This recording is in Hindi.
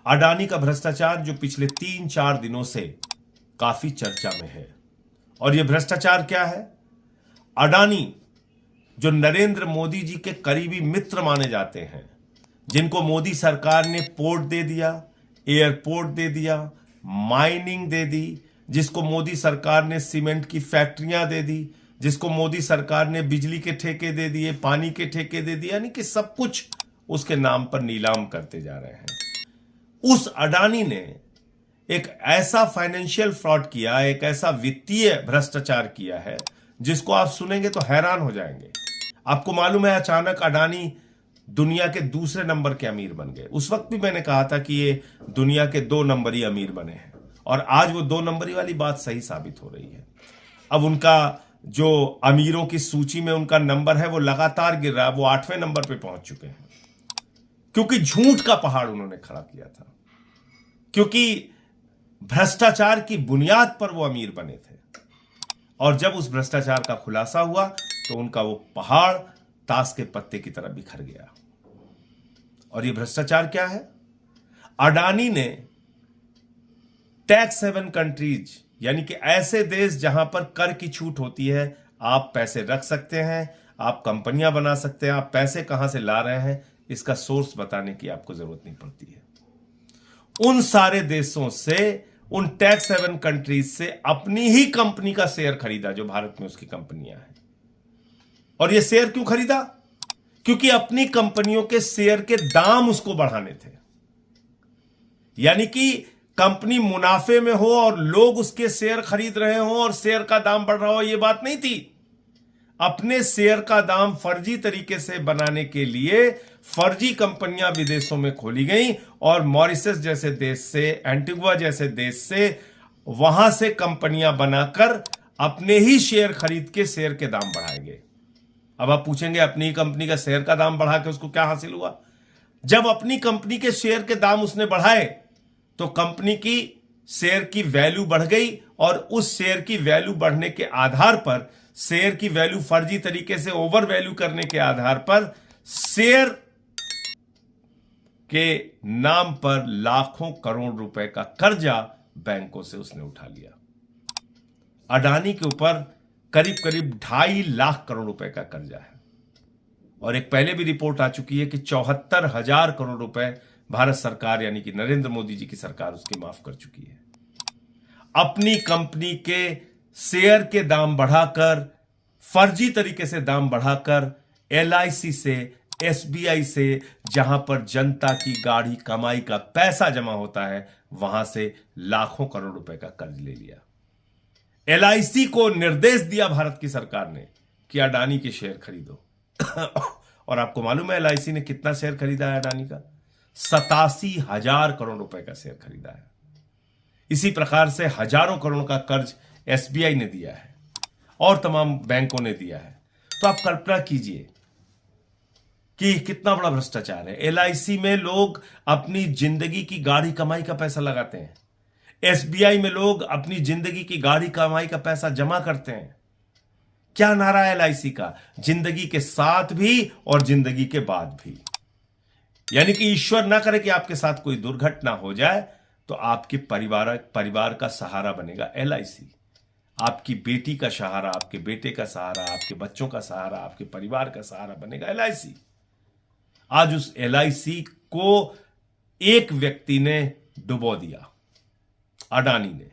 अडानी का भ्रष्टाचार जो पिछले 3-4 दिनों से काफी चर्चा में है। और यह भ्रष्टाचार क्या है? अडानी जो नरेंद्र मोदी जी के करीबी मित्र माने जाते हैं, जिनको मोदी सरकार ने पोर्ट दे दिया, एयरपोर्ट दे दिया, माइनिंग दे दी, जिसको मोदी सरकार ने सीमेंट की फैक्ट्रियां दे दी, जिसको मोदी सरकार ने बिजली के ठेके दे दिए, पानी के ठेके दे दिए, यानी कि सब कुछ उसके नाम पर नीलाम करते जा रहे हैं। उस अडानी ने एक ऐसा फाइनेंशियल फ्रॉड किया, एक ऐसा वित्तीय भ्रष्टाचार किया है जिसको आप सुनेंगे तो हैरान हो जाएंगे। आपको मालूम है, अचानक अडानी दुनिया के दूसरे नंबर के अमीर बन गए। उस वक्त भी मैंने कहा था कि ये दुनिया के 2 नंबरी अमीर बने हैं, और आज वो 2 नंबरी वाली बात सही साबित हो रही है। अब उनका जो अमीरों की सूची में उनका नंबर है वो लगातार गिर रहा है, वो 8वें नंबर पे पहुंच चुके हैं, क्योंकि झूठ का पहाड़ उन्होंने खड़ा किया था, क्योंकि भ्रष्टाचार की बुनियाद पर वो अमीर बने थे। और जब उस भ्रष्टाचार का खुलासा हुआ तो उनका वो पहाड़ ताश के पत्ते की तरह बिखर गया। और ये भ्रष्टाचार क्या है? अडानी ने टैक्स हेवन कंट्रीज, यानी कि ऐसे देश जहां पर कर की छूट होती है, आप पैसे रख सकते हैं, आप कंपनियां बना सकते हैं, आप पैसे कहां से ला रहे हैं इसका सोर्स बताने की आपको जरूरत नहीं पड़ती है। उन सारे देशों से, उन टैक्स हेवन कंट्रीज से अपनी ही कंपनी का शेयर खरीदा जो भारत में उसकी कंपनियां हैं। और यह शेयर क्यों खरीदा? क्योंकि अपनी कंपनियों के शेयर के दाम उसको बढ़ाने थे। यानी कि कंपनी मुनाफे में हो और लोग उसके शेयर खरीद रहे हो और शेयर का दाम बढ़ रहा हो, यह बात नहीं थी। अपने शेयर का दाम फर्जी तरीके से बनाने के लिए फर्जी कंपनियां विदेशों में खोली गई, और मॉरिशस जैसे देश से, एंटीगुआ जैसे देश से, वहां से कंपनियां बनाकर अपने ही शेयर खरीद के शेयर के दाम बढ़ाए गए। अब आप पूछेंगे, अपनी कंपनी का शेयर का दाम बढ़ा के उसको क्या हासिल हुआ? जब अपनी कंपनी के शेयर के दाम उसने बढ़ाए तो कंपनी की शेयर की वैल्यू बढ़ गई, और उस शेयर की वैल्यू बढ़ने के आधार पर, शेयर की वैल्यू फर्जी तरीके से ओवर वैल्यू करने के आधार पर, शेयर के नाम पर लाखों करोड़ रुपए का कर्जा बैंकों से उसने उठा लिया। अडानी के ऊपर करीब करीब 2.5 लाख करोड़ रुपए का कर्जा है, और एक पहले भी रिपोर्ट आ चुकी है कि 74,000 करोड़ रुपए भारत सरकार, यानी कि नरेंद्र मोदी जी की सरकार, उसके माफ कर चुकी है। अपनी कंपनी के शेयर के दाम बढ़ाकर, फर्जी तरीके से दाम बढ़ाकर, LIC से, SBI से, जहां पर जनता की गाढ़ी कमाई का पैसा जमा होता है, वहां से लाखों करोड़ रुपए का कर्ज ले लिया। LIC को निर्देश दिया भारत की सरकार ने कि अडानी के शेयर खरीदो। और आपको मालूम है LIC ने कितना शेयर खरीदा है अडानी का? 87,000 करोड़ रुपए का शेयर खरीदा है। इसी प्रकार से हजारों करोड़ का कर्ज SBI ने दिया है और तमाम बैंकों ने दिया है। तो आप कल्पना कीजिए कि कितना बड़ा भ्रष्टाचार है। LIC में लोग अपनी जिंदगी की गाढ़ी कमाई का पैसा लगाते हैं, SBI में लोग अपनी जिंदगी की गाढ़ी कमाई का पैसा जमा करते हैं। क्या नारा है LIC का? जिंदगी के साथ भी और जिंदगी के बाद भी। यानी कि ईश्वर ना करे कि आपके साथ कोई दुर्घटना हो जाए तो आपके परिवार का सहारा बनेगा LIC। आपकी बेटी का सहारा, आपके बेटे का सहारा, आपके बच्चों का सहारा, आपके परिवार का सहारा बनेगा LIC। आज उस LIC को एक व्यक्ति ने डुबो दिया, अडानी ने।